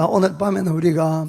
오늘 밤에는 우리가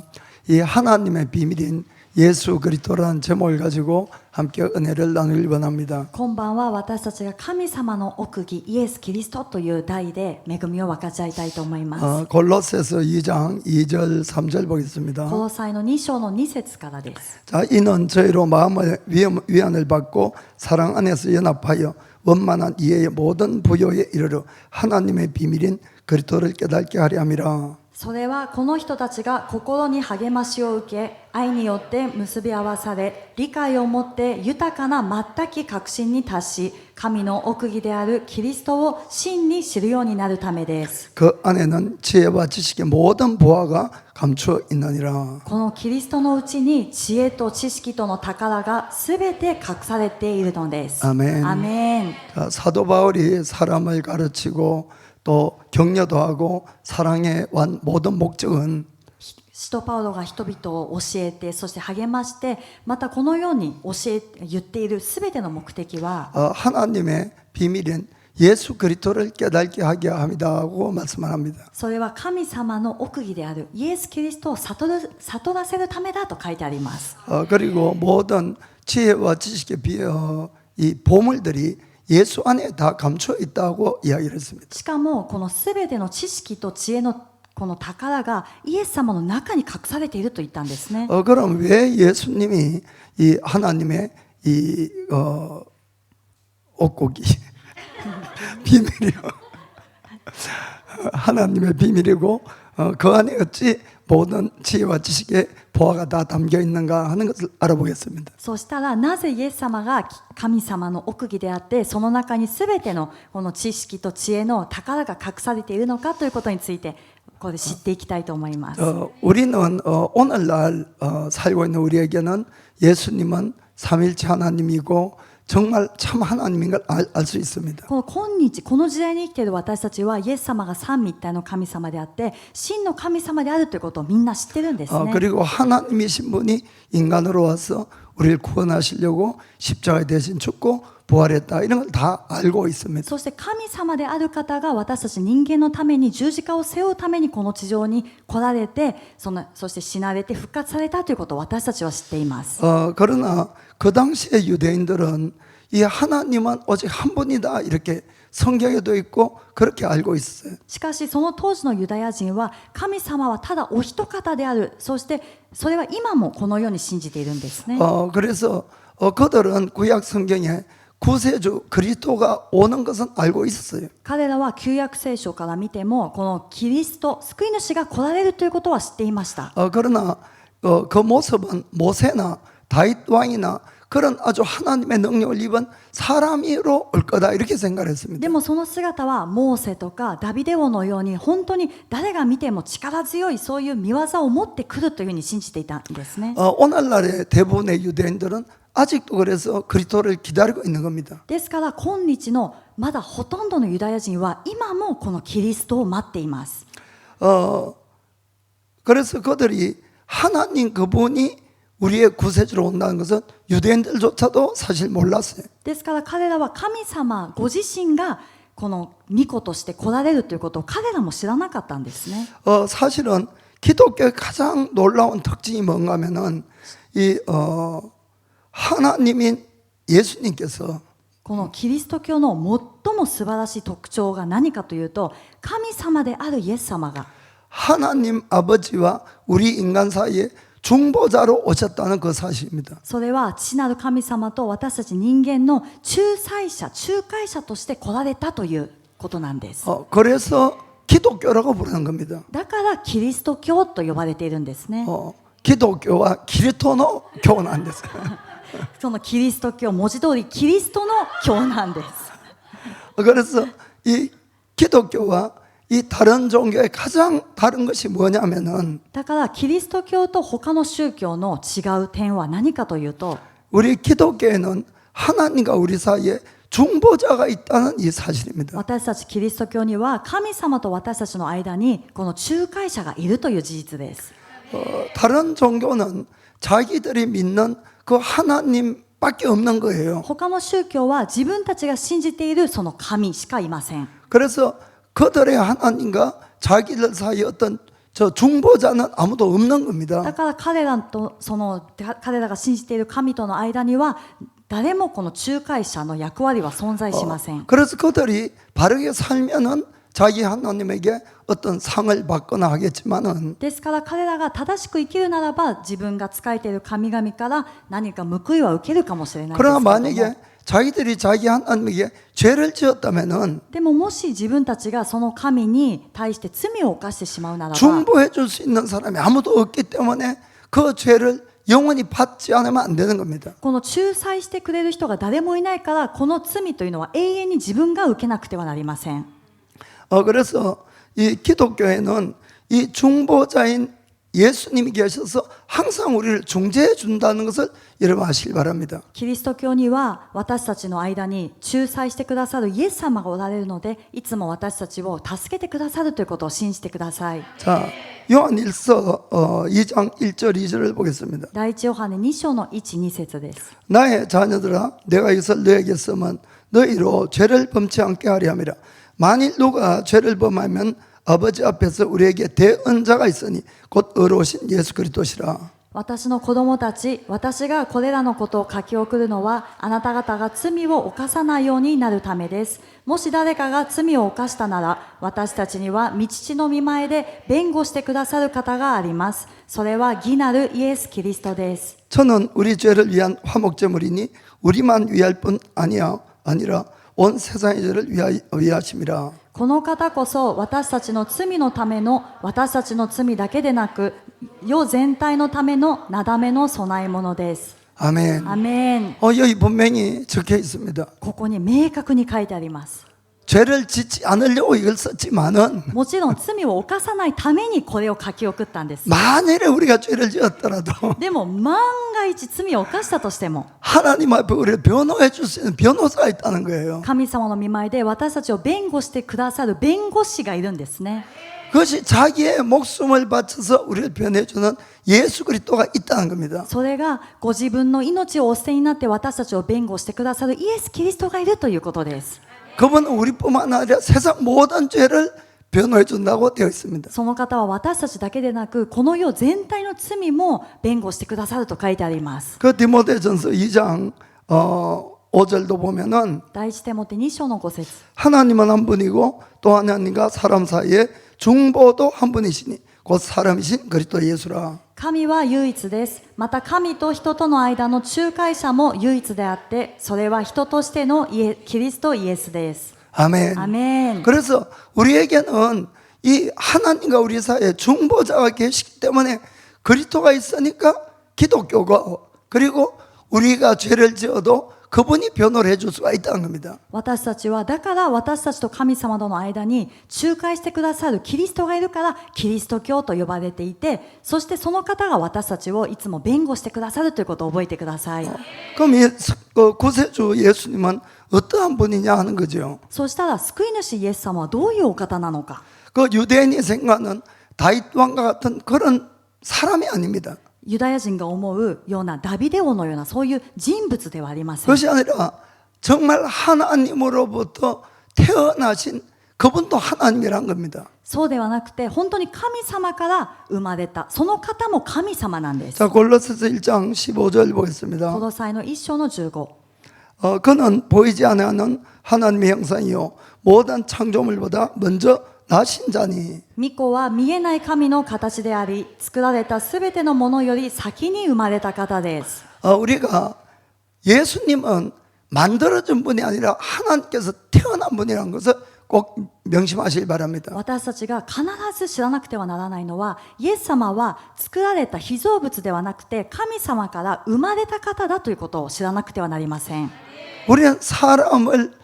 이 하나님의 비밀인 예수 그리스도라는 제목을 가지고 함께 은혜를 나누길 원합니다. 今晩は私たちが神様の奥義イエス・キリストという題で恵みを分かち合いたいと思います。 골로새서 2장 2절 3절 보겠습니다. この際の2章の2節からです。 자, 이는 저희로 마음의 위안을 받고 사랑 안에서 연합하여 원만한 이해의 모든 부요에 이르러 하나님의 비밀인 그리스도를 깨닫게 하려 함이라. それはこの人たちが心に励ましを受け、愛によって結び合わされ、理解を持って豊かな全き確信に達し、神の奥義であるキリストを真に知るようになるためです。 그 안에는 지혜와 지식의 모든 보화가 감추어 있느니라. このキリストのうちに知恵と知識との宝がすべて隠されているのです。 아멘. アメン。 자, 사도 바울이 사람을 가르치고 또 격려도 하고 사랑의 모든 목적은 使徒パウロが人々を教えて、そして励まして、またこのように言っているすべての目的は、 하나님의 비밀인 예수 그리스도를 깨닫게 하게 합니다고 말씀합니다. それは神様の奥義であるイエス・キリストを悟らせるためだと書いてあります。 그리고 모든 지혜와 지식의 이 보물들이 예수 안에 다 감춰 있다고 이야기를 했습니다. しかもこのすべての知識と知恵のこの宝がイエス様の中に隠されていると言ったんですね。 그럼 왜 예수님이 이 하나님의 이 옥고기 비밀이요? 하나님의 비밀이고 그 안에 어찌 모든 지혜와 지식의 보화가 다 담겨 있는가 하는 것을 알아보겠습니다. そしたらなぜイエス様が神様の奥義であって、その中にすべてのこの知識と知恵の宝が隠されているのかということについてここで知っていきたいと思います。 우리는 오늘날 살고 있는 우리에게는 예수님은 삼일체 하나님이고 정말 참 하나님인 걸 알 수 있습니다. この今日この時代に生きている私たちはイエス様が三位一体の神様であって真の神様であるということをみんな知ってるんですね。 그리고 하나님이신 분이 인간으로 와서 우리를 구원하시려고 십자가에 대신 죽고 부활했다 이런 걸 다 알고 있습니다. そして神様である方が私たち人間のために十字架を背負うためにこの地上に来られて、そして死なれて復活されたということを私たちは知っています。 그러나 그 당시의 유대인들은 이 하나님은 오직 한 분이다 이렇게 성경에도 있고 그렇게 알고 있어요. しかしその当時のユダヤ人は神様はただお一方である、そしてそれは今もこのように信じているんですね。 그래서 그들은 구약 성경에 구세주 그리스도가 오는 것은 알고 있었어요. 彼らは旧約聖書から見てもこのキリスト救い主が来られるということは知っていました。 그러나 그 모습은 모세나 다윗 왕이나 그런 아주 하나님의 능력을 입은 사람으로 올 거다 이렇게 생각했습니다. でもその姿はモーセとかダビデ王のように本当に誰が見ても力強いそういう見業を持ってくるというふうに信じていたんですね。 오늘날의 대부분의 유대인들은 아직도 그래서 그리스도를 기다리고 있는 겁니다. ですから今日のまだほとんどのユダヤ人は今もこのキリストを待っています。 그래서 그들이 하나님 그분이 우리의 구세주로 온다는 것은 유대인들조차도 사실 몰랐어요. ですから彼らは神様ご自身がこの御子として来られるということを彼らも知らなかったんですね。 사실은 기독교의 가장 놀라운 특징이 뭔가 하면은 이 하나님인 예수님께서 このキリスト教の最も素晴らしい特徴が何かというと、神様であるイエス様が 하나님 아버지와 우리 인간 사이에 중보자로 오셨다는 그 사실입니다. それは父なる神様と私たち人間の仲介者として来られたということなんです。 그래서 기독교라고 부르는 겁니다. だからキリスト教と呼ばれているんですね。 기독교와 기리토노 교는 안 됐어요. そのキリスト教、文字通りキリストの教なんです。 그래서 이 기독교와 이 다른 종교의 가장 다른 것이 뭐냐면은 だからキリスト教と他の宗教の違う点は何かというと、 우리 기독교에는 하나님과 우리 사이에 중보자가 있다는 이 사실입니다. 私たちキリスト教には神様と私たちの間にこの仲介者がいるという事実です。 다른 종교는 자기들이 믿는 그 하나님밖에 없는 거예요. 他の宗教は自分たちが信じているその神しかいません。 그래서 그들의 하나님과 자기들 사이에 어떤 저 중보자는 아무도 없는 겁니다. だから彼らと彼らが信じている神との間には誰もこの仲介者の役割は存在しません。 그래서 그들이 바르게 살면은 자기 하나님에게 어떤 상을 받거나 하겠지만은 ですから彼らが正しく生きるならば自分が仕えている神々から何か報いは受けるかもしれないですけれ 그러나 ども 만약에 자기들이 자기 하나님에게 죄를 지었다면은 でももし自分たちがその神に対して罪を犯してしまうならば 중보해 줄 수 있는 사람이 아무도 없기 때문에 그 죄를 영원히 받지 않으면 안 되는 겁니다. この仲裁してくれる人が誰もいないからこの罪というのは永遠に自分が受けなくてはなりません。 그래서 이 기독교에는 이 중보자인 예수님이 계셔서 항상 우리를 중재해 준다는 것을 여러분 아시길 바랍니다. キリスト教には私たちの間に仲裁してくださるイエス様がおられるのでいつも私たちを助けてくださるということを信じてください。 자, 요한일서 2장 1절 2절을 보겠습니다. 第一ヨハネ2章の1、2節です。 나의 자녀들아 내가 이것을 너에게 쓰면 너희로 죄를 범치 않게 하려 함이라. 만일 누가 죄를 범하면 아버지 앞에서 우리에게 대언자가 있으니 곧 의로우신 예수 그리스도시라. 私の子供たち、私がこれらのことを書き送るのはあなた方が罪を犯さないようになるためです。もし誰かが罪を犯したなら私たちには御父の御前で弁護してくださる方があります。それは義なるイエス・キリストです。 저는 우리 죄를 위한 화목제물이니 우리만 위할 뿐 아니라 온 세상의 죄를 위하심이라. この方こそ私たちの罪のための私たちの罪だけでなく世全体のためのなだめの備え物です。 아멘. アメン。 여기 분명히 적혀 있습니다. ここに明確に書いてあります。 죄를 짓지 않으려고 이걸 썼지만은 もちろん罪を犯さないためにこれを書き送ったんです。 만일에 우리가 죄를 지었더라도 でも万が一罪を犯したとしても 하나님 앞에 우리를 변호해 줄 수 있는 변호사가 있다는 거예요. 神様の御前で私たちを弁護してくださる弁護士がいるんですね。 그것이 자기의 목숨을 바쳐서 우리를 변해주는 예수 그리스도가 있다는 겁니다. それがご自分の命をお捨てになって私たちを弁護してくださるイエス・キリストがいるということです。 그분은 우리뿐만 아니라 세상 모든 죄를 변호해 준다고 되어 있습니다. その方は私たちだけでなくこの世全体の罪も弁護してくださると書いてあります。 그 디모데전서 2장 5절도 보면은 第一テモテ2章の5節 하나님은 한 분이고 또 하나님과 사람 사이에 중보도 한 분이시니 곧 사람이신 그리스도 예수라. 神は唯一です。また神と人との間の仲介者も唯一であって、それは人としてのキリストイエスです。 아멘. アメン。 그래서 우리에게는 이 하나님과 우리 사이에 중보자가 계시기 때문에 그리스도가 있으니까 기독교가 그리고 우리가 죄를 지어도 그분이 변호를 해줄 수가 있다는 겁니다. 私たちはだから私たちと神様との間に仲介してくださるキリストがいるからキリスト教と呼ばれていて、そしてその方が私たちをいつも弁護してくださるということを覚えてください。 그럼 이 구세주 예수님은 어떠한 분이냐 하는 거죠. そしたら救い主イエス様はどういうお方なのか。 그 유대인이 생각하는 다윗 왕과 같은 그런 사람이 아닙니다. ユダヤ人が思うようなダビデ王のようなそういう人物ではありません。 그것이 아니라 정말 하나님으로부터 태어나신 그분도 하나님이란 겁니다. そうではなくて本当に神様から生まれたその方も神様なんです。 자, 골로새서 1장 15절 보겠습니다. この際の一章の15。 그는 보이지 않는 하나님의 형상이요 모든 창조물보다 먼저 나신 자니. 御子は見えない神の形であり、作られたすべてのものより先に生まれた方です。 우리가 예수님은 만들어진 분이 아니라 하나님께서 태어난 분이라는 것을 꼭 명심하시기 바랍니다. 私たちが必ず知らなくてはならないのは、イエス様は作られた被造物ではなくて、神様から生まれた方だということを知らなくてはなりません。 우리는 사람을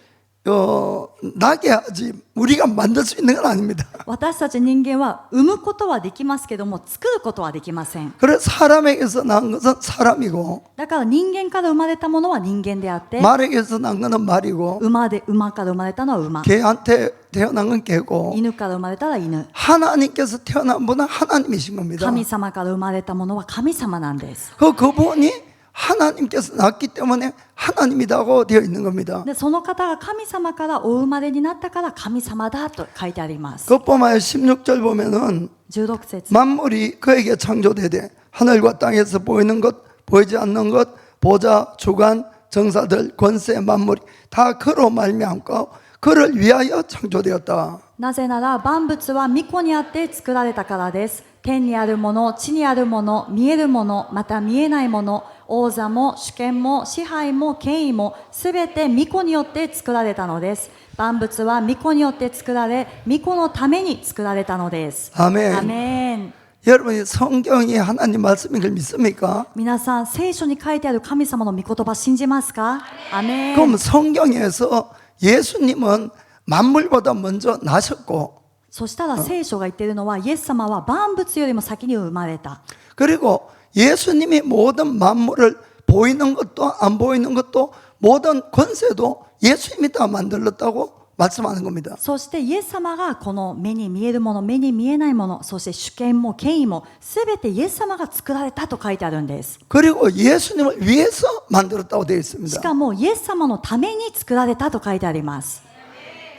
나게 하지 우리가 만들 수 있는 건 아닙니다. 私たち人間は産むことはできますけども、作ることはできません。 그래서 사람에게서 난 것은 사람이고 だから人間から生まれたものは人間であって、 말에게서 난 것은 말이고 馬から生まれたのは馬、 개한테 태어난 건 개고 犬から生まれたら犬、 하나님께서 태어난 분은 하나님이신 겁니다. 神様から生まれたものは神様なんです。 그분이 하나님께서 낳기 때문에 하나님이라고 되어 있는 겁니다. でその方が神様からお生まれになったから神様だと書いてあります。 그것뿐만 아니라 16절 보면은 16節 만물이 그에게 창조되되 하늘과 땅에서 보이는 것 보이지 않는 것 보좌 주관 정사들 권세 만물이 다 그로 말미암고 그를 위하여 창조되었다. なぜなら万物は御子にあって作られたからです。天にあるもの、地にあるもの、見えるもの、また見えないもの、王座も主権も支配も権威もすべて御子によって作られたのです。万物は御子によって作られ、御子のために作られたのです。 아멘. アメン。 여러분이 성경이 하나님 말씀인 걸 믿습니까? 皆さん、聖書に書いてある神様の御言葉信じますか？アメン。 그럼 성경에서 예수님은 만물보다 먼저 나셨고 そしたら聖書が言っているのは、イエス様は万物よりも先に生まれた。 그리고 예수님이 모든 만물을 보이는 것도 안 보이는 것도 모든 권세도 예수님이 다 만들었다고 말씀하는 겁니다. そしてイエス様がこの目に見えるもの、目に見えないもの、そして主権も権威もすべてイエス様が作られたと書いてあるんです。 그리고 예수님을 위해서 만들었다고 되어 し 있습니다. かもイエス様のために作られたと書いてあります。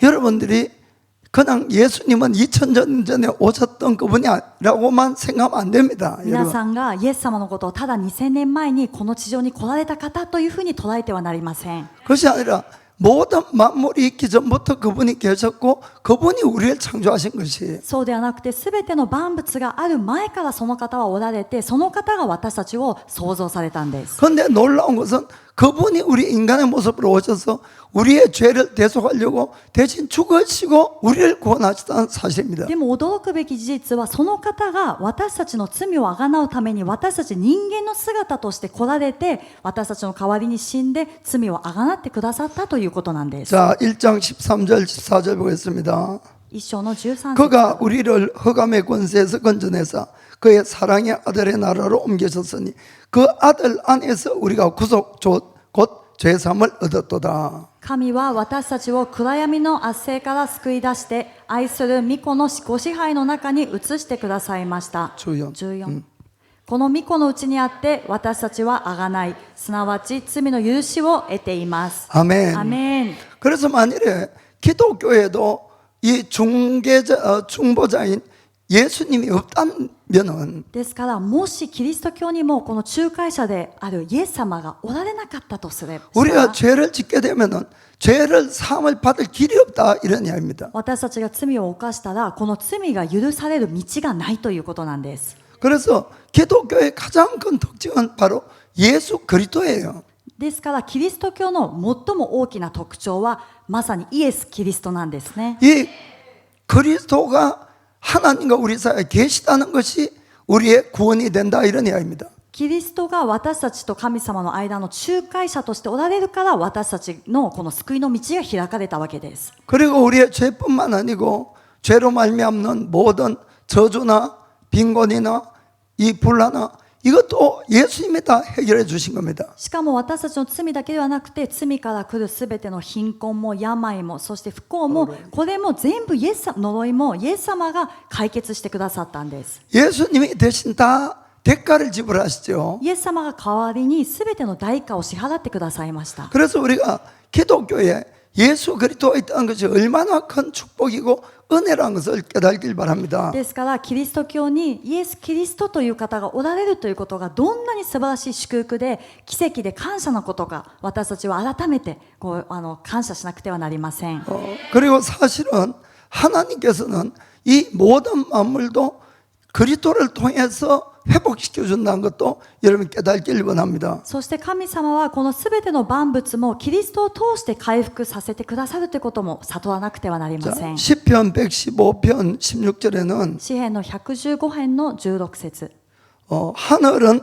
여러분들이 그냥 예수님은 2000년 전에 오셨던 그분이라고만 생각하면 안 됩니다. 皆 여러분. さんがイエス様のことをただ2000年前にこの地上に来られた方というふうに捉えてはなりません。 그것이 아니라 모든 만물이 있기 전부터 그분이 계셨고 그분이 우리를 창조하신 것이 そうではなくて、すべての万物がある前からその方はおられて、その方が私たちを創造されたんです。 그런데 놀라운 것은 그분이 우리 인간의 모습으로 오셔서 우리의 죄를 대속하려고 대신 죽으시고 우리를 구원하셨다는 사실입니다. でも驚くべき事実は、その方が私たちの罪をあがなうために私たち人間の姿として来られて、私たちの代わりに死んで罪をあがなってくださったということなんです。 자, 1장 13절 14절 보겠습니다. 一章の13節 그가 우리를 흑암의 권세에서 건져내사 그의 사랑의 아들의 나라로 옮기셨으니 그 아들 안에서 우리가 구속 곧 죄삼을 얻었도다. 神は私たちを暗闇の圧政から救い出して愛する御子のご支配の中に移してくださいました。 14この御子のうちにあって私たちはあがない、すなわち罪の許しを得ています。 아멘. アメン。 그래서 만일에 기독교에도 이 중보자인 예수님이 없다면은 ですから、もしキリスト教にもこの仲介者であるイエス様がおられなかったとすれば、 우리가 죄를 짓게 되면은 죄를 사함을 받을 길이 없다 이런 이야기입니다. 私たちが罪を犯したら、この罪が許される道がないということなんです。 그래서 기독교의 가장 큰 특징은 바로 예수 그리스도예요. ですから、キリスト教の最も大きな特徴はまさにイエス・キリストなんですね。 이 그리스도가 하나님과 우리 사이에 계시다는 것이 우리의 구원이 된다 이런 이야기입니다. キリストが私たちと神様の間の仲介者としておられるから、私たちのこの救いの道が開かれたわけです。 그리고 우리의 죄뿐만 아니고 죄로 말미암는 모든 저주나 빈곤이나 이 분란나 이것도 예수님이 다 해결해 주신 겁니다. しかも私たちの罪だけではなくて、罪から来るすべての貧困も病も、そして不幸も、これも全部イエス様、呪いもイエス様が解決してくださったんです。 예수님이 대신 다 대가를 지불하시죠. イエス様が代わりにすべての代価を支払ってくださいました。 그래서 우리가 기독교에 예수 그리스도가 있다는 것이 얼마나 큰 축복이고 은혜라는 것을 깨닫길 바랍니다. ですから、キリスト教にイエス・キリストという方がおられるということがどんなに素晴らしい祝福で奇跡で感謝のことか、私たちは改めて感謝しなくてはなりません。 그리고 사실은 하나님께서는 이 모든 만물도 그리스도를 통해서 회복시켜 준다는 것도 여러분 깨닫길 원합니다. そして神様はこのすべての万物もキリストを通して回復させてくださるということも悟らなくてはなりません。 시편 115편 16절에는 詩編の115編の16節 하늘은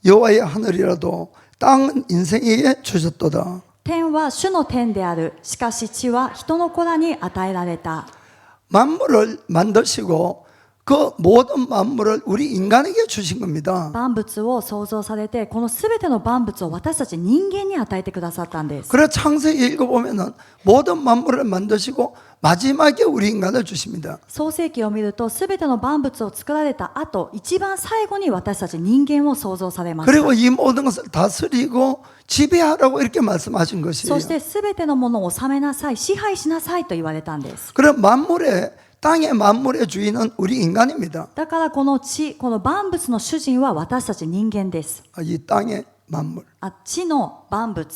여호와의 하늘이라도 땅은 인생에게 주셨도다. 天は主の天である。しかし地は人の子らに与えられた。 만물을 만드시고 그 모든 만물을 우리 인간에게 주신 겁니다. 万物を創造されて、このすべての万物を私たち人間に与えてくださったんです。 그래 창세기 읽어보면은 모든 만물을 만드시고 마지막에 우리 인간을 주십니다. 創世記を見ると、すべての万物を作られた後、一番最後に私たち人間を創造されました。 그리고 이 모든 것을 다스리고 지배하라고 이렇게 말씀하신 것이에요. そしてすべてのものを治めなさい、支配しなさいと言われたんです。 그래 땅의 만물의 주인은 우리 인간입니다. だからこの地、この万物の主人は私たち人間です。 이 땅의 만물. 地の万物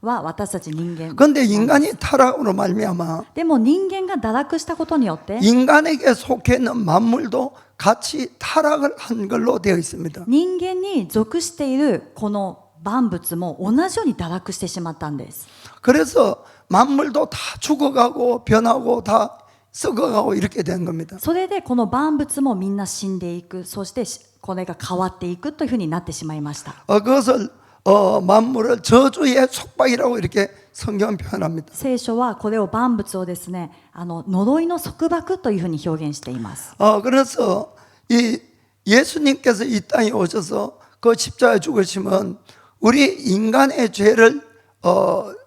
は私たち人間。 그런데 인간이 타락으로 말미암아 でも人間が堕落したことによって、 인간에게 속해 있는 만물도 같이 타락을 한 걸로 되어 있습니다. 人間に属しているこの万物も同じように堕落してしまったんです。 그래서 만물도 다 죽어가고 변하고 다 썩어가고 이렇게 된 겁니다. それでこの万物もみんな死んでいく、そしてこれが変わっていくというふうになってしまいました。 그것을 만물을 저주의 속박이라고 이렇게 성경은 표현합니다. 聖書はこれを万物をですね、呪いの束縛というふうに表現しています。 그래서 이 예수님께서 이 땅에 오셔서 그 십자가에 죽으시면 우리 인간의 죄를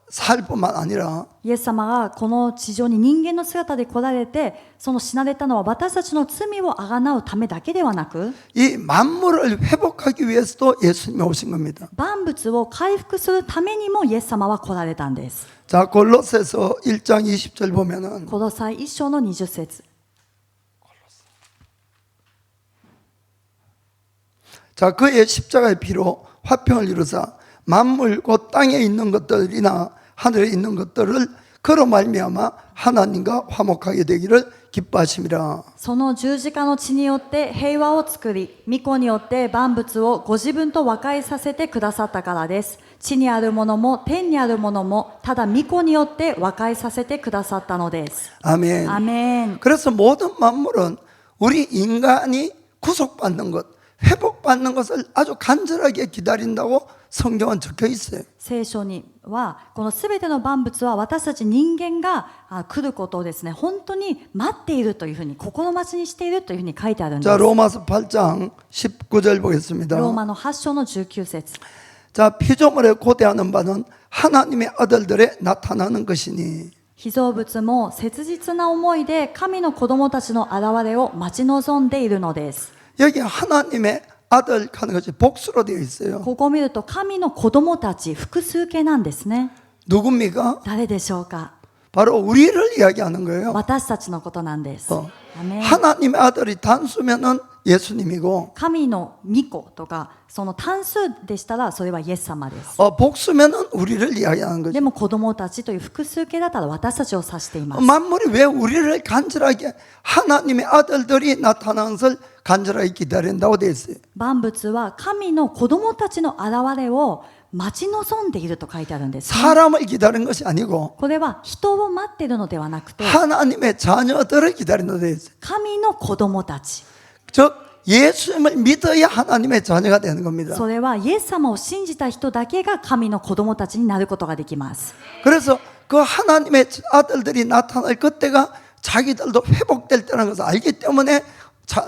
살 뿐만 아니라 イエス様がこの地上に人間の姿で来られて、その死なれたのは私たちの罪をあがなうためだけではなく、 이 만물을 회복하기 위해서도 예수님이 오신 겁니다. 万物を回復するためにもイエス様は来られたんです。 자, 골로새서 1장 20절 보면은 コロサイ1章の20節。 자, 그의 십자가의 피로 화평을 이루사 만물 곧 땅에 있는 것들이나 하늘에 있는 것들을 그로 말미암아 하나님과 화목하게 되기를 기뻐하심이라. その十字架の血によって平和を作り、御子によって万物をご自分と和解させてくださったからです。地にあるものも天にあるものもただ御子によって和解させてくださったのです。 아멘. アメン。 그래서 모든 만물은 우리 인간이 구속받는 것, 회복받는 것을 아주 간절하게 기다린다고 성경은 적혀 있어요. 聖書にはこのすべての万物は私たち人間が来ることをですね、本当に待っているというふうに、心待ちにしているというふうに書いてあるんです。 자, 로마서 8장 19절 보겠습니다. ローマの8章の19節。 자, 피조물에 고대하는 바는 하나님의 아들들에 나타나는 것이니. 被造物も切実な思いで神の子供たちの現れを待ち望んでいるのです。 여기 하나님의 아들 하는 것이 복수로 되어 있어요. ここを見ると神の子供たち複数形なんですね。 누굽니까? 誰でしょうか。 바로 우리를 이야기하는 거예요. 私たちのことなんです。アメン。 하나님의 아들이 단수면은 예수님이고 神の御子とかその単数でしたらそれはイエス様です。 복수면은 우리를 이야기하는 거죠. でも子供たちという複数形だったら私たちを指しています。 만물이 왜 우리를 간절하게 하나님의 아들들이 나타나는 것을 간절하게 기다린다고 되어 있어요. 万物は神の子供たちの現れを待ち望んでいると書いてあるんです、ね。 사람을 기다리는 것이 아니고 これは人を待っているのではなくて 하나님의 자녀들을 기다린다고 되어 있어요. 神の子供たち。 즉 예수님을 믿어야 하나님의 자녀가 되는 겁니다. それはイエス様を信じた人だけが神の子供たちになることができます。 그래서 그 하나님의 아들들이 나타날 그때가 자기들도 회복될 때라는 것을 알기 때문에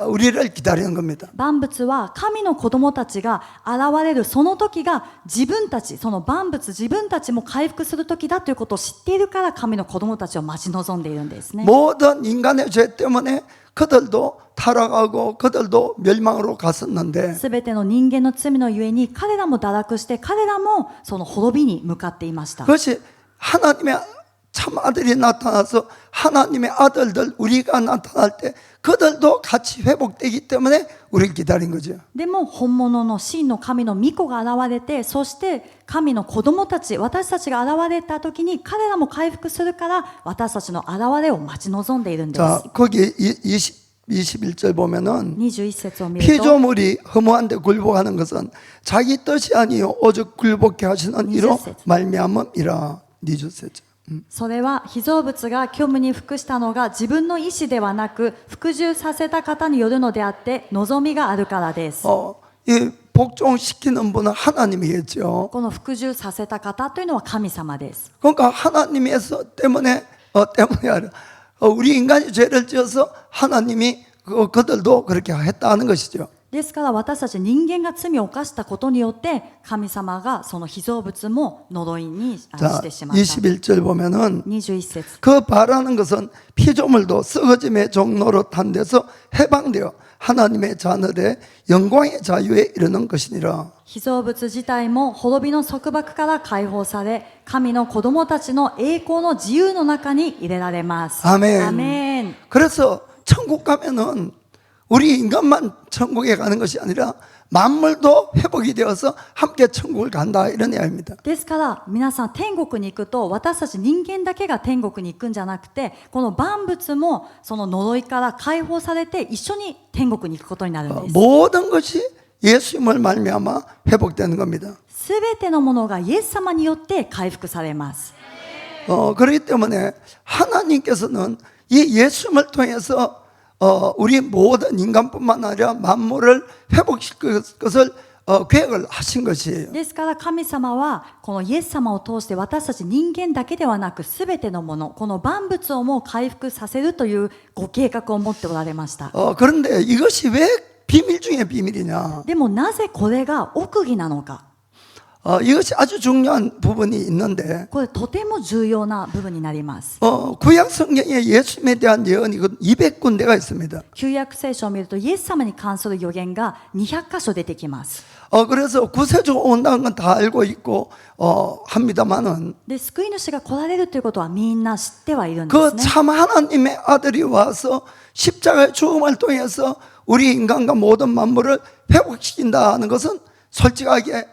우리를 기다리는 겁니다. 万物は神の子供たちが現れるその時が自分たち、その万物自分たちも回復する時だということを知っているから神の子供たちを待ち望んでいるんですね。 모든 인간의 죄 때문에 그들도 타락하고 그들도 멸망으로 갔었는데 すべての人間の罪のゆえに彼らも堕落して彼らもその滅びに向かっていました。 그것이 하나님의 참 아들이 나타나서 하나님의 아들들 우리가 나타날 때 그들도 같이 회복되기 때문에 우리를 기다린 거죠. でも本物の真の神の御子が現れて、そして神の子供たち、私たちが現れた時に彼らも回復するから私たちの現れを待ち望んでいるんです。 자, 거기 21절 보면은 21節を見ると 피조물이 허무한데 굴복하는 것은 자기 뜻이 아니요 오직 굴복케 하시는 이로 말미암음이라. 20절. それは被造物が虚無に服したのが自分の意思ではなく服従させた方によるのであって望みがあるからです。 이 복종시키는 분은 하나님이겠죠. この服従させた方というのは神様です。 그러니까 하나님에서 때문에 아니라 우리 인간이 죄를 지어서 하나님이 그들도 그렇게 했다는 것이죠. ですから私たち人間が罪を犯したことによって神様がその被造物も呪いにし 자, てしまった。 21절 보면은 21節 그 바라는 것은 피조물도 썩어짐의 종로로 탄 데서 해방되어 하나님의 자녀의 영광의 자유에 이르는 것이니라. 被造物自体も滅びの束縛から解放され、神の子供たちの栄光の自由の中に入れられます。 아멘. アメン。 그래서 천국 가면은 우리 인간만 천국에 가는 것이 아니라 만물도 회복이 되어서 함께 천국을 간다 이런 이야기입니다. ですから皆さん天国に行くと私たち人間だけが天国に行くんじゃなくて、この万物もその呪いから解放されて一緒に天国に行くことになるんです。 모든 것이 예수님을 말미암아 회복되는 겁니다. すべてのものがイエス様によって回復されます。 그렇기 때문에 하나님께서는 이 예수님을 통해서 우리 모든 인간뿐만 아니라 만물을 회복시킬 것을 계획을 하신 것이에요. ですから神様はこのイエス様を通して私たち人間だけではなくすべてのもの、この万物をも回復させるというご計画を持っておられました。 그런데 이것이 왜 비밀 중에 비밀이냐? でもなぜこれが奥義なのか。 이것이 아주 중요한 부분이 있는데 これとても重要な部分になります。 구약 성경에 예수님에 대한 예언이 200군데가 있습니다. 旧約聖書を見るとイエス様に関する予言が200箇所出てきます。 그래서 구세주가 온다는 건 다 알고 있고 합니다만은 で、救い主が来られるということはみんな知ってはいるんで 그 すね。 참 하나님의 아들이 와서 십자가의 죽음을 통해서 우리 인간과 모든 만물을 회복시킨다는 것은 솔직하게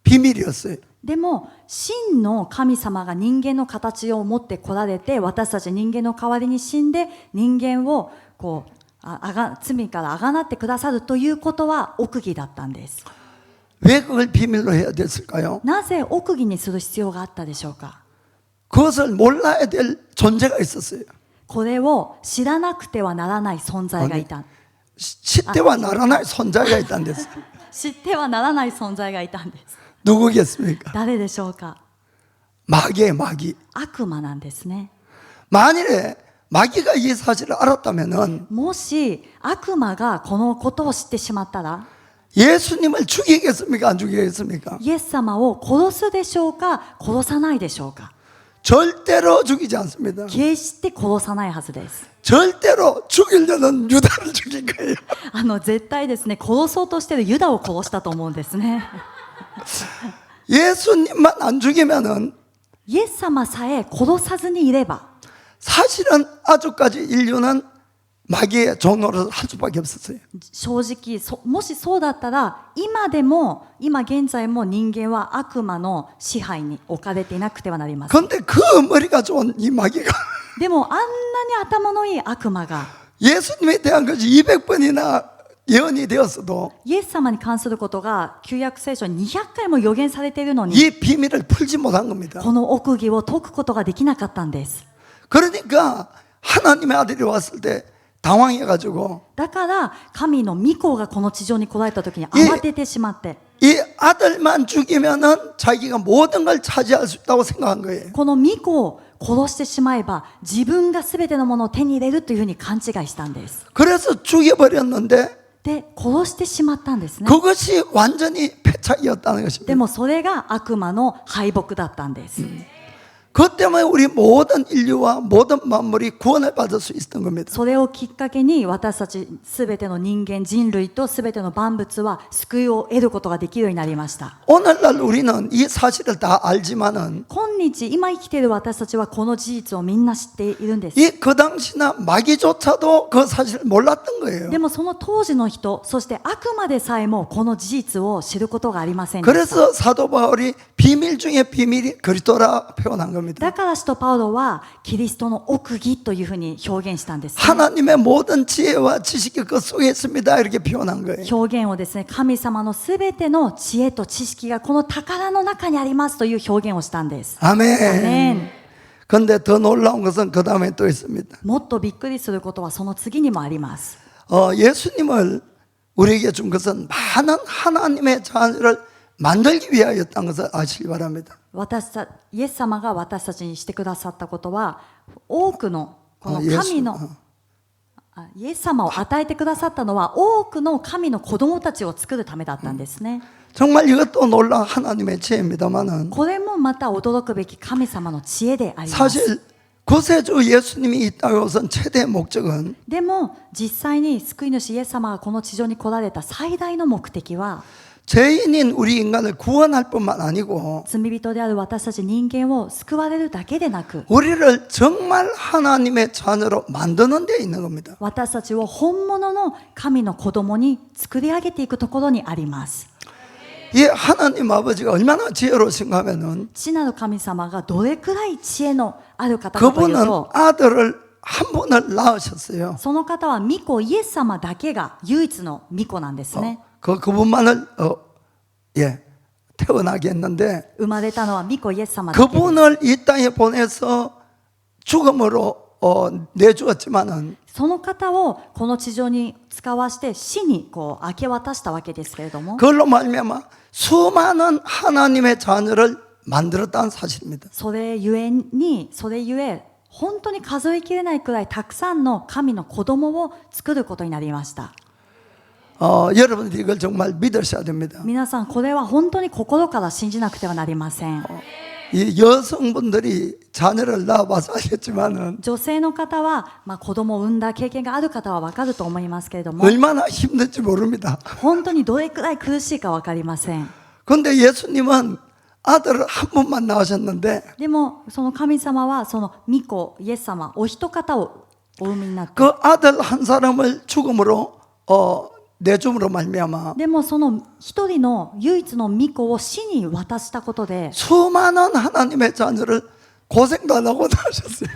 비밀이었어요. でも真の神様が人間の形を持って来られて、私たち人間の代わりに死んで人間をこう罪からあがなってくださるということは奥義だったんです。 왜 그걸 비밀로 해야 됐을까요? なぜ奥義にする必要があったでしょうか。 그것을 몰라야 될 존재가 있었어요. これを知らなくてはならない存在がいた。 시대와 나라나의 손자가 있다는 데서 知ってはならない存在がいたんです。 누구겠습니까? 誰でしょうか。 마귀의 마귀. 悪魔なんですね。 만일에 마귀가 이 사실을 알았다면은 もし悪魔がこのことを知ってしまったら、 예수님을 죽이겠습니까? 안 죽이겠습니까? イエス様を殺すでしょうか、殺さないでしょうか。 절대로 죽이지 않습니다. 決して殺さないはずです。 절대로 죽이려는 유다를 죽인 거예요. 絶対ですね、殺そうとしているユダを殺したと思うんですね。 예수님만 안 죽이면은 イエス様さえ殺さずにいれば、 사실은 아주까지 인류는 마귀의 종노릇을 할 수밖에 없었어요. 正直もしそうだったら今現在も人間は悪魔の支配に置かれていなくてはなりません。 그런데 그 머리가 좋은 이 마귀가 でもあんなに頭のいい悪魔が 예수님에 대한 것이 200번이나 예언이 되었어도 イエス様に関することが旧約聖書に200回も予言されているのに、 이 비밀을 풀지 못한 겁니다. この奥義を解くことができなかったんです。 그러니까 하나님의 아들이 왔을 때 당황해가지고 だから神の御子がこの地上に来られた時に慌ててしまって、 이 아들만 죽이면은 자기가 모든 걸 차지할 수 있다고 생각한 거예요. この御子を殺してしまえば自分が全てのものを手に入れるというふうに勘違いしたんです。 그래서 죽여버렸는데 で、殺してしまったんですね。 그것이 완전히 패착이었다는 で 것입니다. もそれが悪魔の敗北だったんです。 그것 때문에 우리 모든 인류와 모든 만물이 구원을 받을 수 있었던 겁니다. それをきっかけに私たちすべての人間人類とすべての万物は救いを得ることができるようになりました。 오늘날 우리는 이 사실을 다 알지만은 今日今生きている私たちはこの事実をみんな知っているんです。 이 그 당시나 마귀조차도 그 사실을 몰랐던 거예요. でもその当時の人、そして悪魔でさえもこの事実を知ることがありませんでした。 그래서 사도 바울이 비밀 중에 비밀이 그리스도라 표현한 겁니다. だから使徒パウロはキリストの奥義というふうに表現したんですね。 하나님의 모든 지혜와 지식이 그 속에 있습니다. 이렇게 표현한 거예요. 表現をですね、神様のすべての知恵と知識がこの宝の中にありますという表現をしたんです。 아멘. 그런데 더 놀라운 것은 그 다음에 또 있습니다. もっとびっくりすることはその次にもあります。 예수님을 우리에게 준 것은 많은 하나님의 자녀를 만들기 위하였다는 것을 아시기 바랍니다. イエス様が私たちにしてくださったことは多くのこの神のイエス様を与えてくださったのは多くの神の子供たちを作るためだったんですね。 정말 이것도 놀라운 하나님의 지혜입니다만은 これもまた驚くべき神様の知恵であります。 사실 구세주 예수님이 이 땅에 오신 최대 목적은 でも実際に救い主イエス様がこの地上に来られた最大の目的は 죄인인 우리 인간을 구원할 뿐만 아니고 罪人である私たち人間を救われるだけでなく 우리를 정말 하나님의 자녀로 만드는 데 있는 겁니다. 私たちを本物の神の子供に作り上げていくところにあります。 이 하나님 아버지가 얼마나 지혜로우신가 하면은 父なる神様がどれくらい知恵のある方かという 그분은 と 아들을 한 분을 낳으셨어요. その方は御子イエス様だけが唯一の御子なんですね。 그분만을 태어나게 했는데 生まれたのは御子イエス様だけです。 그분을 이 땅에 보내서 죽음으로 내주었지만은 その方をこの地上に使わして死にこう明け渡したわけですけれども、 그걸로 말미암아 수많은 하나님의 자녀를 만들었다는 사실입니다. それゆえ本当に数えきれないくらいたくさんの神の子供を作ることになりました。 여러분들이 이걸 정말 믿으셔야 됩니다. 皆さんこれは本当に心から信じなくてはなりません。 이 여성분들이 자녀를 낳아봐서 알겠지만은 女性の方は、子供を産んだ経験がある方は分かると思いますけれども、 얼마나 힘든지 모릅니다. 本当にどれくらい苦しいか分かりません。 그런데 예수님은 아들을 한 분만 낳으셨는데 でもその神様はその御子イエス様お一方をお産みになって、 그 아들 한 사람을 죽음으로 내줌으로 말미암아 でもその一人の唯一の御子を死に渡したことで 수많은 하나님의 자녀를 고생도 안 하고 낳으셨어요.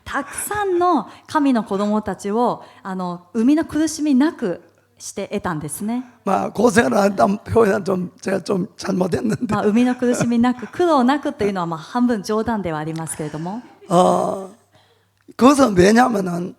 たくさんの神の子供たちを生みの苦しみなくして得たんですね。 고생을 안 한다는 표현은 제가 좀 잘못했는데 生みの苦しみなく苦労なくというのは半分冗談ではありますけれども、 그것은 왜냐하면은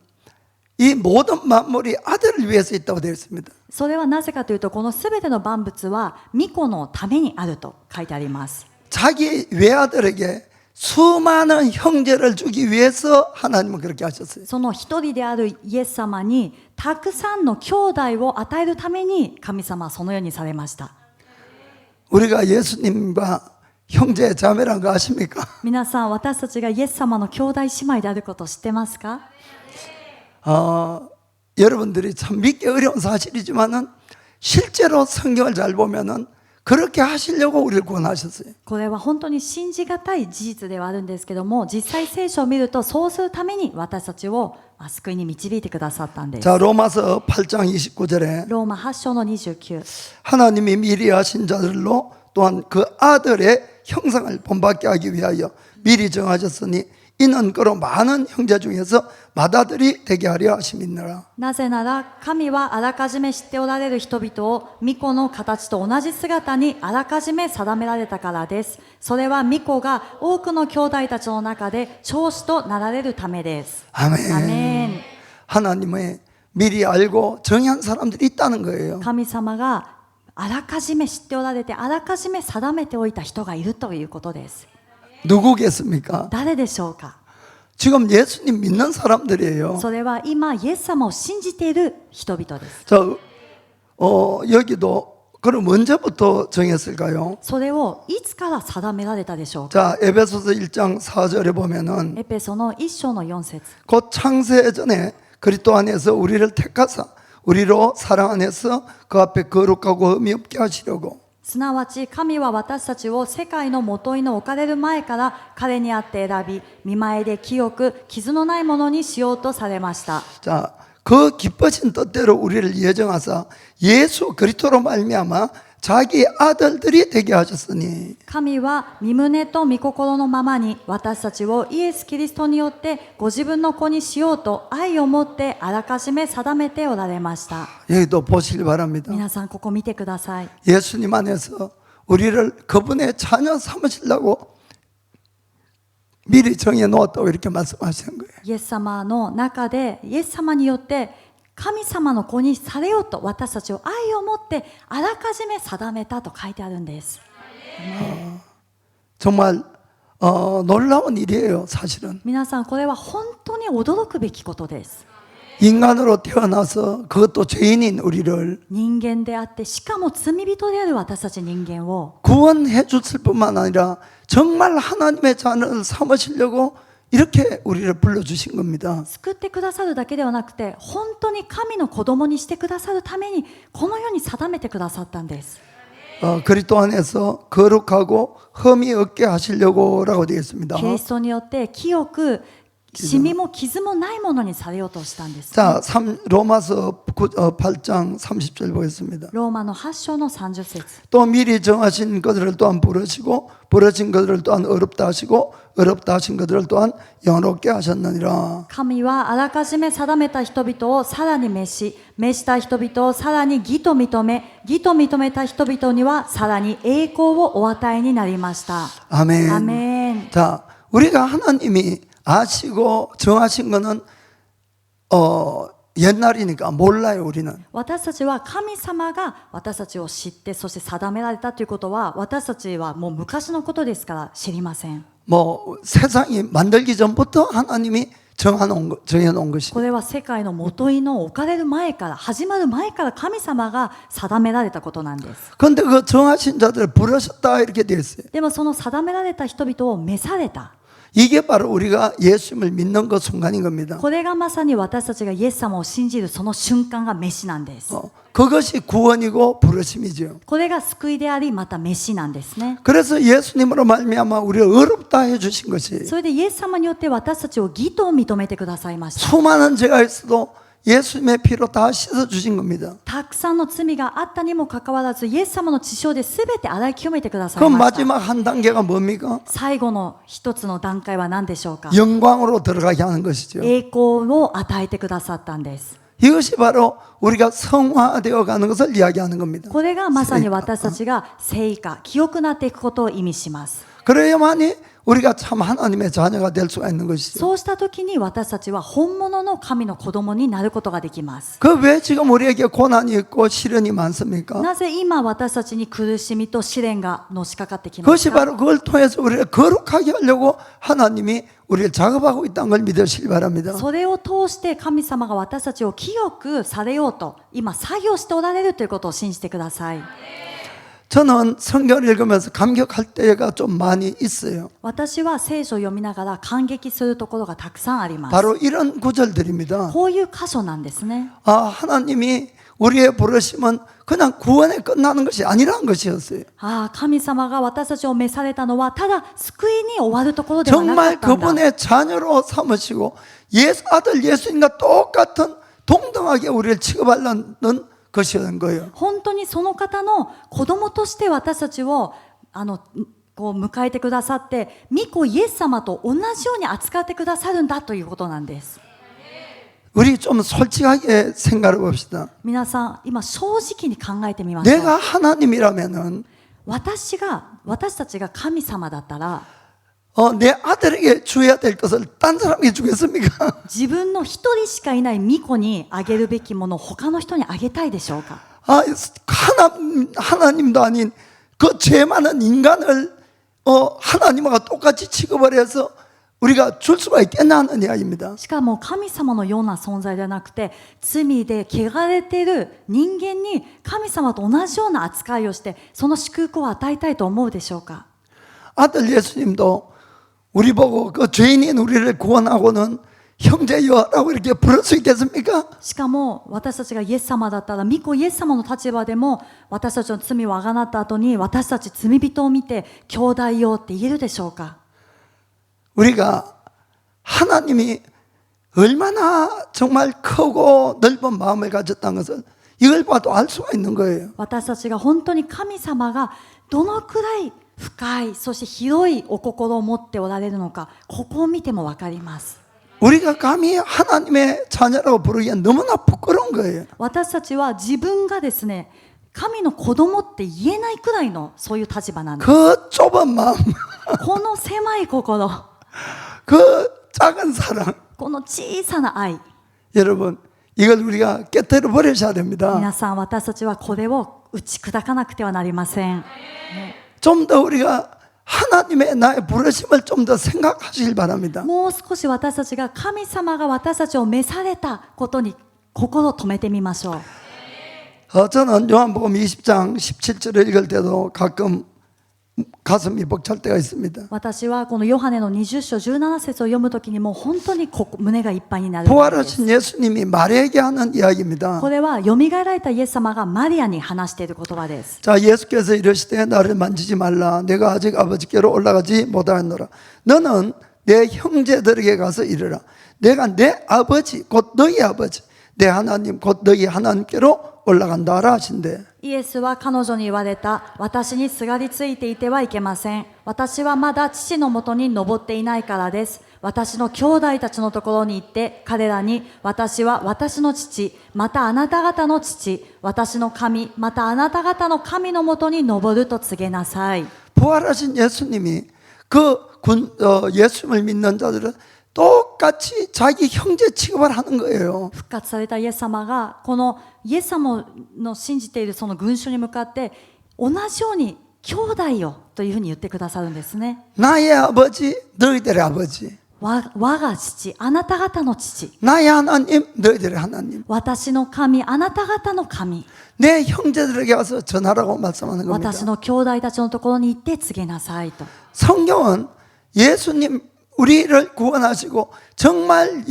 이 모든 만물이 아들을 위해서 있다고 되어 있습니다. それはなぜかというとこのすべての万物は御子のためにあると書いてあります。 자기 외아들에게 수많은 형제를 주기 위해서 하나님은 그렇게 하셨어요. その一人であるイエス様にたくさんの兄弟を与えるために神様はそのようにされました。 우리가 예수님과 형제 자매란 거 아십니까? 皆さん私たちがイエス様の兄弟姉妹であることを知ってますか？ 여러분들이 참 믿기 어려운 사실이지만은 실제로 성경을 잘 보면은 그렇게 하시려고 우리를 구원하셨어요. これは本当に信じがたい事実ではあるんですけども、実際聖書を見るとそうするために私たちを救いに導いてくださったんです。 자, 로마서 8장 29절에 ローマ8章の29、 하나님이 미리 하신 자들로 또한 그 아들의 형상을 본받게 하기 위하여 미리 정하셨으니 이는 그로 많은 형제 중에서 맏아들이 되게 하려 하심이니라. なぜなら神はあらかじめ知っておられる人々を御子の形と同じ姿にあらかじめ定められたからです。それは御子が多くの兄弟たちの中で長子となられるためです。 아멘. アメン。 하나님의 미리 알고 정한 사람들이 있다는 거예요. 神様があらかじめ知っておられてあらかじめ定めておいた人がいるということです。 누구겠습니까? 誰でしょうか？ 지금 예수님 믿는 사람들이에요. それは今イエス様を信じている人々です。 자, 여기도 그럼 언제부터 정했을까요? それをいつから定められたでしょうか？ 자, 에베소서 1장 4절에 보면은 エペソの1章の4節、 곧 창세 전에 그리스도 안에서 우리를 택하사 우리로 사랑 안에서 그 앞에 거룩하고 흠이 없게 하시려고 すなわち神は私たちを世界の元いの置かれる前から彼にあって選び、見前で清く傷のないものにしようとされました。 자, 그 기쁘신 뜻대로 우리를 예정하사 예수 그리스도로 말미암아 자기 아들들이 되게 하셨으니 神は御胸と御心のままに私たちをイエス・キリストによってご自分の子にしようと愛を持ってあらかじめ定めておられました。 여기도 보시기 바랍니다. 皆さんここ見てください。 예수님 안에서 우리를 그분의 자녀 삼으시려고 미리 정해 놓았다고 이렇게 말씀하시는 거예요. イエス様の中でイエス様によって神様の子にされようと私たちを愛を持ってあらかじめ定めたと書いてあるんです。 정말 놀라운 일이에요, 사실은. 皆さんこれは本当に驚くべきことです。 인간으로 태어나서 그것도 죄인인 우리를 人間であってしかも罪人である私たち人間を 구원해 줬을 뿐만 아니라 정말 하나님의 자녀를 삼으시려고 이렇게 우리를 불러주신 겁니다. 救ってくださるだけではなくて本当に神の子供にしてくださるためにこの世に定めてくださったんです。 그리스도 안에서 거룩하고 흠이 없게 하시려고 라고 되어 있습니다. キリストによって清くシミも傷もないものにされようとしたんです。 자, 로마서 8장 30절 보겠습니다. ローマの8章の30節 또 미리 정하신 것들을 또한 부르시고 부르신 것들을 또한 어렵다 하시고 어렵다 하신 것들을 또한 영롭게 하셨느니라. 神はあらかじめ定めた人々をさらに召し、召した人々をさらに義と認め、義と認めた人々にはさらに栄光をお与えになりました。 아멘. アメン。 자, 우리가 하나님이 아시고 정하신 거는 옛날이니까 몰라요, 우리는. 私たちは神様が私たちを知ってそして定められたということは私たちはもう昔のことですから知りません。 뭐 세상이 만들기 전부터 하나님이 정해놓은 것이. これは世界の元いの置かれる前から始まる前から神様が定められたことなんです。 그런데 그 정하신 자들을 부르셨다 이렇게 되어 있어요. でもその定められた人々を召された。 이게 바로 우리가 예수님을 믿는 그 순간인 겁니다. これがまさに私たちがイエス様を信じるその瞬間が召しなんです。 그것이 구원이고 부르심이죠. これが救いでありまた召しなんですね。 그래서 예수님으로 말미암아 우리를 어렵다 해주신 것이 それでイエス様によって私たちを義と認めてくださいました。 수많은 죄가 있어도 예수님의 피로 다 씻어주신 겁니다. たくさんの罪があったにもかかわらずイエス様の血潮で全て洗い清めてくださ 그 いました。 마지막 한 단계가 뭡니까? 最後の一つの段階は何でしょうか。 영광으로 들어가게 하는 것이죠. 栄光を与えてくださったんです。 이것이 바로 우리가 성화되어 가는 것을 이야기하는 겁니다. これがまさに私たちが聖化、清くなっていくことを意味します。 그래야만이 우리가 참 하나님의 자녀가 될 수가 있는 것이죠. そうした時に私たちは本物の神の子供になることができます。 그 왜 지금 우리에게 고난이 있고 시련이 많습니까? なぜ今私たちに苦しみと試練がのしかかってきます 그것이 か。 바로 그걸 통해서 우리를 거룩하게 하려고 하나님이 우리를 작업하고 있다는 걸 믿으시기 바랍니다. それを通して神様が私たちを清くされようと今作業しておられるということを信じてください。 저는 성경을 읽으면서 감격할 때가 좀 많이 있어요. 私は聖書を読みながら感激するところがたくさんあります。 바로 이런 구절들입니다. こういう箇所なんですね。 하나님이 우리의 부르심은 그냥 구원에 끝나는 것이 아니라는 것이었어요. 神様が私たちを召されたのはただ救いに終わるところではなか 정말 ったんだ。 그분의 자녀로 삼으시고 아들 예수님과 똑같은 동등하게 우리를 취급하려는 것이었던 거예요. 本当にその方の子供として私たちをこう迎えてくださって御子イエス様と同じように扱ってくださるんだということなんです。 우리 좀 솔직하게 생각해 봅시다. 皆さん今正直に考えてみましょう。 내가 하나님이라면은 私たちが神様だったら 내 아들에게 주어야 될 것을 딴 사람에게 주겠습니까? 自分の一人しかいない御子にあげるべきものを他の人にあげたいでしょうか。 하나님도 아닌 그 죄 많은 인간을 하나님과 똑같이 취급을 해서 우리가 줄 수가 있겠나 하는 이야기입니다. しかも神様のような存在ではなくて罪で汚れている人間に神様と同じような扱いをしてその祝福を与えたいと思うでしょうか。 아들 예수님도 우리 보고 그 죄인인 우리를 구원하고는 형제여라고 이렇게 부를 수 있겠습니까? しかも私たちがイエス様だったら御子イエス様の立場でも私たちの罪をあがなった後に私たち罪人を見て兄弟よって言えるでしょうか。 우리가 하나님이 얼마나 정말 크고 넓은 마음을 가졌다는 것을 이걸 봐도 알 수가 있는 거예요. 私たちが本当に神様がどのくらい深いそして広いお心を持っておられるのかここを見ても分かります。 우리가 감히 하나님의 자녀라고 부르기엔 너무나 부끄러운 거예요. 私たちは自分がですね神の子供って言えないくらいのそういう立場なんです。 그 좁은 마음, この狭い心 그 작은 사랑, この小さな愛 여러분 이걸 우리가 깨뜨려 버리셔야 됩니다. 皆さん私たちはこれを打ち砕かなくてはなりません。 좀 더 우리가 하나님의 나의 부르심을 좀 더 생각하시길 바랍니다. もう少し私たちが神様が私たちを召されたことに心を止めてみましょう。 저는 요한복음 20장 17절을 읽을 때도 가끔 가슴이 벅찰 때가 있습니다. 私はこのヨハネの20章17節を読むときにもう本当に胸がいっぱいになるんです。 부활하신 예수님이 마리아에게 하는 이야기입니다. これはよみがえられたイエス様がマリアに話している言葉です。 자, 예수께서 이르시되 나를 만지지 말라. 내가 아직 아버지께로 올라가지 못하였노라. 너는 내 형제들에게 가서 이르라. 내가 내 아버지 곧 너희 아버지 내 하나님 곧 너희 하나님께로 올라간다라 하신대. イエスは彼女に言われた。私にすがりついていてはいけません。私はまだ父のもとに登っていないからです。私の兄弟たちのところに行って彼らに、私は私の父、またあなた方の父、私の神、またあなた方の神のもとに登ると告げなさい。 부활하신 예수님이 예수님을 믿는 자들은 똑같이 자기 형제 취급을 하는 거예요. 復活されたイエス様がこのイエス様の信じているその群衆に向かって同じように兄弟よというふうに言ってくださるんですね。 나의 아버지 너희들의 아버지 我が父、あなた方の父。 나의 하나님 너희들의 하나님 私の神、あなた方の神。 내 형제들에게 와서 전하라고 말씀하는 겁니다. 私の兄弟たちのところに行って告げなさいと。 성경은 예수님 우리를 구원하시고 정말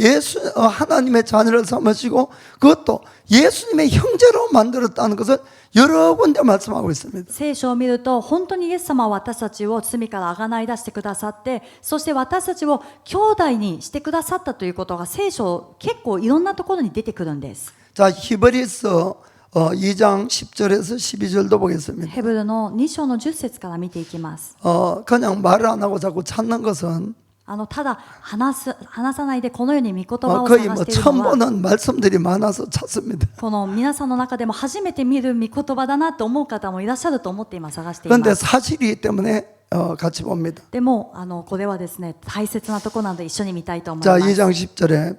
하나님의 자녀를 삼으시고 그것도 예수님의 형제로 만들었다는 것을 여러 군데 말씀하고 있습니다. 聖書を見ると本当にイエス様は私たちを罪からあがない出してくださって、そして私たちを兄弟にしてくださったということが聖書結構いろんなところに出てくるんです。 자, 히브리서 2장 10절에서 12절도 보겠습니다. ヘブルの2章の10節から見ていきます。 그냥 말을 안 하고 자꾸 찾는 것은 ただ話さないでこのように御言葉を 거의 探 뭐 している 처음 のは 보는 말씀들이 많아서 찾습니다. この皆さんの中でも初めて見る御言葉だなと思う方もいらっしゃると思って今探していま 그런데 す。 사실이기 때문에 같이 봅니다. でもこれはですね大切なところなので一緒に見たいと思い 자, ます。 2장 10절에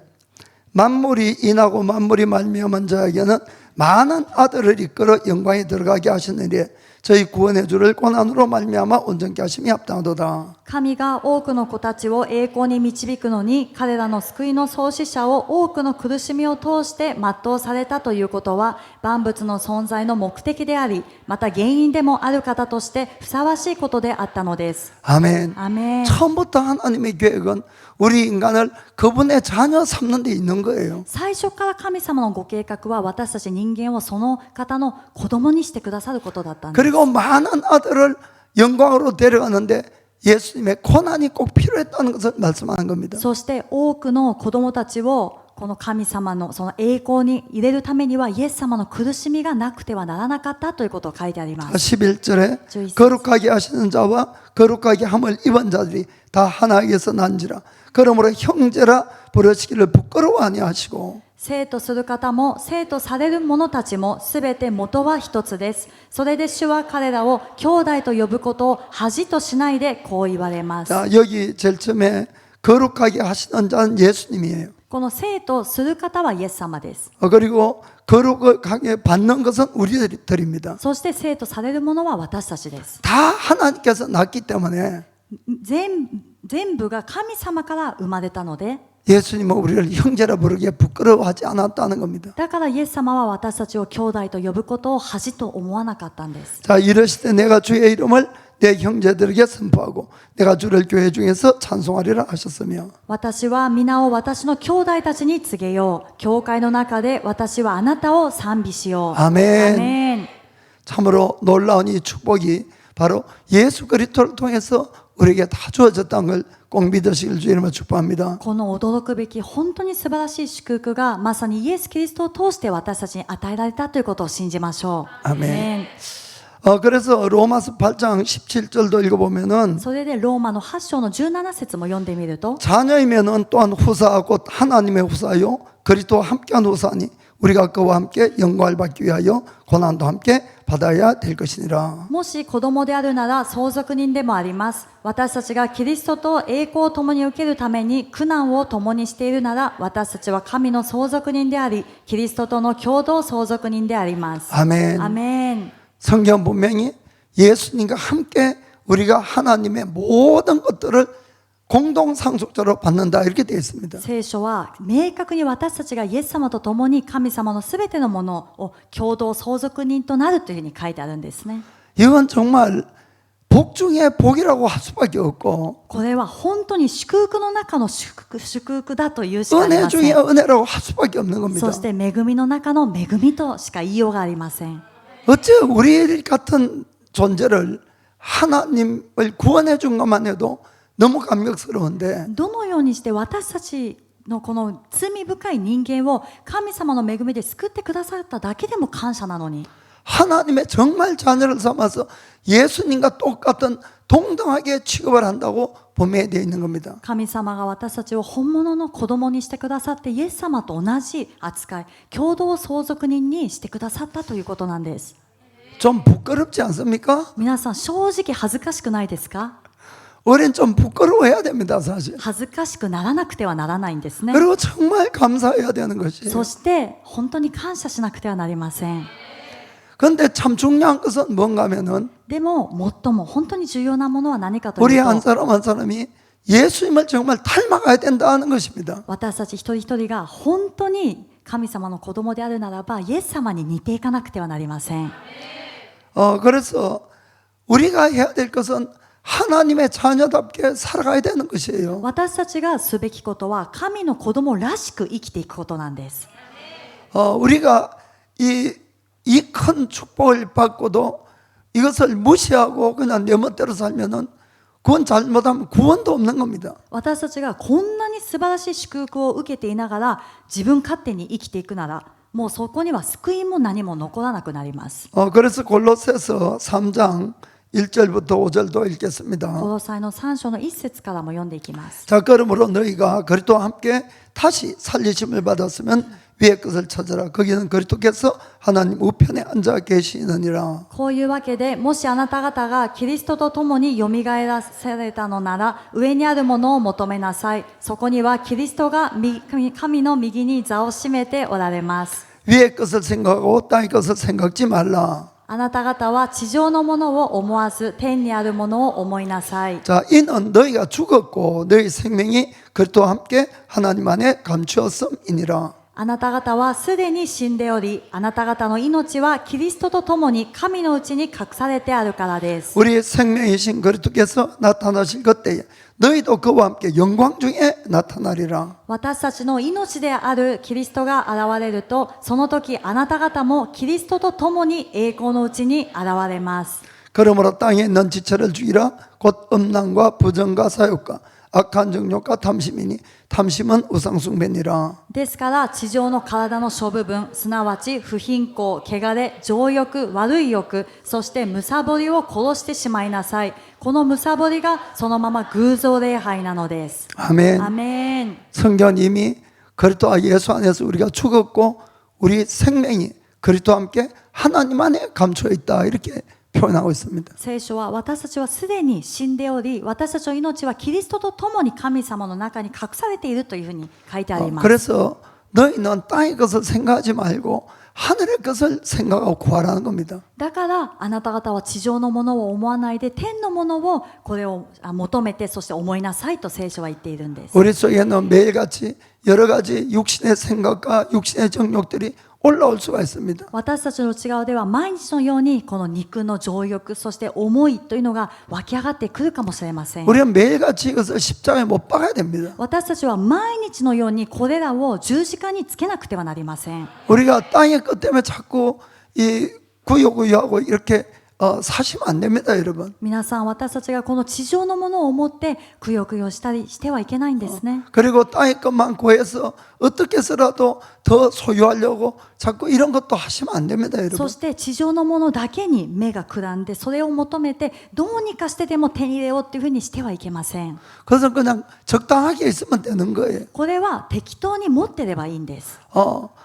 만물이 인하고 만물이 말미암은 자에게는 많은 아들을 이끌어 영광에 들어가게 하시느니 저희 구원의 주를 고난으로 말미암아 온전케 하심이 합당하도다. 神が多くの子たちを栄光に導くのに彼らの救いの創始者を多くの苦しみを通して全うされたということは万物の存在の目的でありまた原因でもある方としてふさわしいことであったのです。 아멘. 아멘. 처음부터 하나님의 계획은 우리 인간을 그분의 자녀 삼는 데 있는 거예요. 最初から神様のご計画は私たち人間をその方の子供にしてくださることだったんです。 그리고 많은 아들을 영광으로 데려가는데 예수님의 고난이 꼭 필요했다는 것을 말씀하는 겁니다. そして多くの子供たちをこの神様のその栄光に入れるためにはイエス様の苦しみがなくてはならなかったということを書いてあります。 11절에 거룩하게 하시는 자와 거룩하게 함을 입은 자들이 다 하나에게서 난지라 그러므로 형제라 부르시기를 부끄러워 아니하시고 生とする方も生とされる者たちもすべて元は一つです。それで主は彼らを兄弟と呼ぶことを恥としないでこう言われます。 자, 여기 제일 처음에 거룩하게 하시는 자는 예수님이에요. この生とする方はイエス様です。 그리고 거룩하게 받는 것은 우리들입니다. そして生とされる者は私たちです。 다 하나님께서 낳기 때문에 全部が神様から生まれたので 예수님은 우리를 형제라 부르기에 부끄러워하지 않았다는 겁니다. だからイエス様は私たちを兄弟と呼ぶことを恥と思わなかったんです。 자, 이르시되 내가 주의 이름을 내 형제들에게 선포하고 내가 주를 교회 중에서 찬송하리라 하셨으며 私は皆を私の兄弟たちに告げよう。教会の中で私はあなたを賛美しよう。 아멘. アメン。 참으로 놀라운 이 축복이 바로 예수 그리스도를 통해서 우리에게 다 주어졌다는 걸 꼭 믿으시길 주님으로 축복합니다. この驚くべき本当に素晴らしい祝福がまさにイエス・キリストを通して私たちに与えられたということを信じましょう。アメン。 그래서 로마서 8장 17절도 읽어보면은 それでローマの8章の17節も読んでみると 자녀이면은 또한 후사 곧 하나님의 후사요 그리스도와 함께한 후사니 우리가 그와 함께 영광을 받기 위하여 고난도 함께 받아야 될 것이니라. もし子供であるなら相続人でもあります。私たちがキリストと栄光を共に受けるために苦難を共にしているなら私たちは神の相続人でありキリストとの共同相続人であります。 아멘. アメン。 성경 분명히 예수님과 함께 우리가 하나님의 모든 것들을 공동 상속자로 받는다 이렇게 되어 있습니다. 聖書は明確に私たちがイエス様と共に神様のすべてのものを共同相続人となるというふうに書いてあるんですね。 이건 정말 복 중에 복이라고 할 수밖에 없고 これは本当に祝福の中の祝福だというしかあり 은혜 ませ 중에 ん。 은혜라고 할 수밖에 없는 겁니다. そして恵みの中の恵みとしか言いようがありません。 어째 우리 같은 존재를 하나님을 구원해 준 것만 해도 너무 감격스러운데 どのようにして私たちのこの罪深い人間を神様の恵みで救ってくださっただけでも感謝なのに 하나님의 정말 자녀를 삼아서 예수님과 똑같은 동등하게 취급을 한다고 분명히 되어 있는 겁니다. 神様が私たちを本物の子供にしてくださってイエス様と同じ扱い共同相続人にしてくださったということなんです。 좀 부끄럽지 않습니까? 皆さん正直恥ずかしくないですか？ 우리는 좀 부끄러워해야 됩니다, 사실. 恥ずかしくならなくてはならないんですね。 그리고 정말 감사해야 되는 것이에요. そして本当に感謝しなくてはなりません。 그런데 참 중요한 것은 뭔가 하면은 でも最も本当に重要なものは何かと 우리 いう 한 と 사람 한 사람이 예수님을 정말 닮아가야 된다는 것입니다. 私たち一人一人が本当に神様の子供であるならばイエス様に似ていかなくてはなりません。 그래서 우리가 해야 될 것은 하나님의 자녀답게 살아가야 되는 것이에요. 私たちがすべきことは神の子供らしく生きていくことなんです。 우리가 이 큰 축복을 받고도 이것을 무시하고 그냥 내 멋대로 살면은 그건 잘못하면 구원도 없는 겁니다. 私たちがこんなに素晴らしい祝福を受けていながら自分勝手に生きていくならもうそこには救いも何も残らなくなります。 그래서 골로새서 3장 1절부터 5절도 읽겠습니다. この際の3章の1節からも読んでいきます。 자, 그러므로 너희가 그리스도와 함께 다시 살리심을 받았으면 위의 것을 찾아라. 거기는 그리스도께서 하나님 우편에 앉아 계시느니라. こういうわけでもしあなた方がキリストと共によみがえらされたのなら上にあるものを求めなさい。そこにはキリストが神の右に座を占めておられます。 위의 것을 생각하고 땅의 것을 생각지 말라. あなた方は地上のものを思わず天にあるものを思いなさい。 자, 이는 너희가 죽었고 너희 생명이 그리스도와 함께 하나님 안에 감추었음이니라. あなた方はすでに死んでおり、あなた方の命はキリストと共に神のうちに隠されてあるからです。 우리 생명이신 그리스도께서 나타나실 그때에 너희도 그와 함께 영광 중에 나타나리라. 私たちの命であるキリストが現れると、その時あなた方もキリストと共に栄光のうちに現れます。 그러므로 땅에 있는 지체를 죽이라. 곧 음란과 부정과 사욕과 악한 정욕과 탐심이니 탐심은 우상숭배니라. ですから地上の体の諸部分、すなわち不貧困、汚れ、情欲、悪い欲、そしてむさぼりを殺してしまいなさい。このむさぼりがそのまま偶像礼拝なのです。 아멘. アメン。 성경은 이미 그리스도와 예수 안에서 우리가 죽었고 우리 생명이 그리스도와 함께 하나님 안에 감춰 있다 이렇게 표현하고 있습니다. 聖書は私たちはすでに死んでおり、私たちの命はキリストと共に神様の中に隠されているというふうに書いてあります。 그래서 너희는 땅의 것을 생각하지 말고 하늘의 것을 생각하고 구하라는 겁니다. だからあなた方は地上のものを思わないで天のものをこれを求めてそして思いなさいと聖書は言っているんです。 우리 속에는 매일같이 여러 가지 육신의 생각과 육신의 정욕들이 올라올 수가 있습니다. 私たちの内側では毎日のようにこの肉の情欲そして思いというのが湧き上がってくるかもしれません。 우리는 매일같이 이것을 십자가에 못 박아야 됩니다. 私たちは毎日のようにこれらを十字架につけなくてはなりません。 우리가 땅의 것 때문에 자꾸 이 구요구요하고 이렇게 사시면 안 됩니다, 여러분. 皆さん私たちがこの地上のものを思ってくよくよしたりしてはいけないんですね。 그리고 땅의 것만 구해서 어떻게 해서라도 더 소유하려고 자꾸 이런 것도 하시면 안 됩니다, そ 여러분. して地上のものだけに目がくらんでそれを求めてどうにかしてでも手に入れようっていうふうにしてはいけません。 그래서 그냥 적당하게 있으면 되는 거예요. これは適当に持ってればいいんです。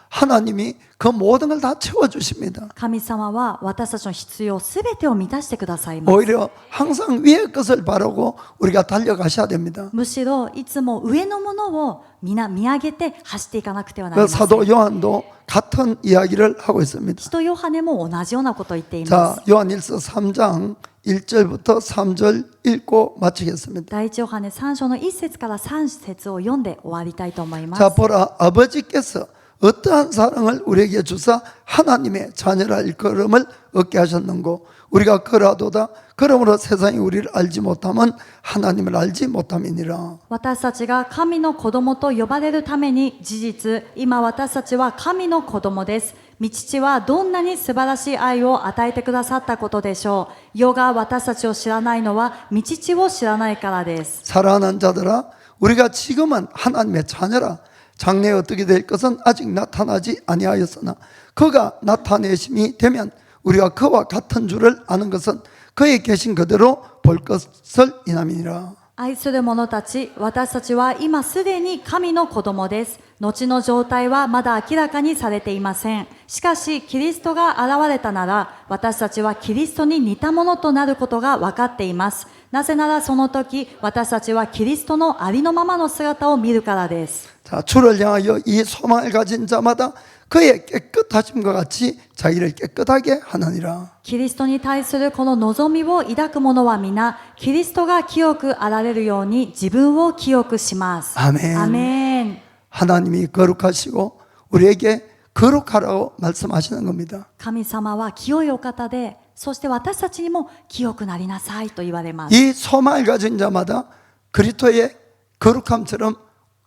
하나님이 그 모든 걸 다 채워주십니다. 神様は私たちの必要すべてを満たしてくださいます。 오히려 항상 위의 것을 바라고 우리가 달려가셔야 됩니다. むしろいつも上のものを見上げて走っていかなくてはなり 그 ません。 사도 요한도 같은 이야기를 하고 있습니다. 使徒ヨハネも同じようなことを言っています。 자, 요한일서 3장 1절부터 3절 읽고 마치겠습니다. 第一ヨハネ3章の1節から3節を読んで終わりたいと思います。 자, 보라, 아버지께서 어떠한 사랑을 우리에게 주사 하나님의 자녀라 일컬음을 얻게 하셨는고 우리가 그라도다. 그러므로 세상이 우리를 알지 못하면 하나님을 알지 못함이니라. 私たちが神の子供と呼ばれるために事実、今私たちは神の子供です。御父はどんなに素晴らしい愛を与えてくださったことでしょう。世が私たちを知らないのは御父を知らないからです。 사랑하는 자들아, 우리가 지금은 하나님의 자녀라. 장래에 어떻게 될 것은 아직 나타나지 아니하였으나 그가 나타내심이 되면 우리가 그와 같은 줄을 아는 것은 그의 계신 그대로 볼 것을 인함이니라. 愛する者たち、私たちは今すでに神の子供です。後の状態はまだ明らかにされていません。しかし、キリストが現れたなら、私たちはキリストに似たものとなることが分かっています。なぜならその時、私たちはキリストのありのままの姿を見るからです。 자, 주를 향하여 이 소망을 가진 자마다 그의 깨끗하심과 같이 자기를 깨끗하게 하느니라. キリストに対するこの望みを抱く者は皆、キリストが清くあられるように自分を清くします。 아멘. アメン。 하나님이 거룩하시고 우리에게 거룩하라고 말씀하시는 겁니다. 神様は清いお方で、そして私たちにも清くなりなさいと言われます。 이 소망을 가진 자마다 그리스도의 거룩함처럼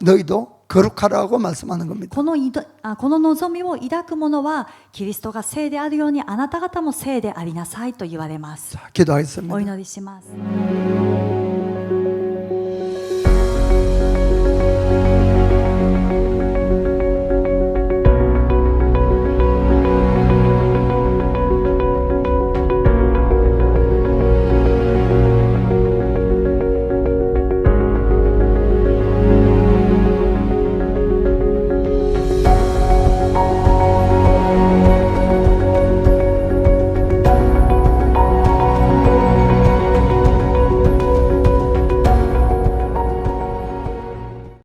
너희도 거룩하라고 말씀하는 겁니다. この望みを抱く者は、キリストが聖であるようにあなた方も聖でありなさいと言われます。 자, 기도하겠습니다. お祈りします。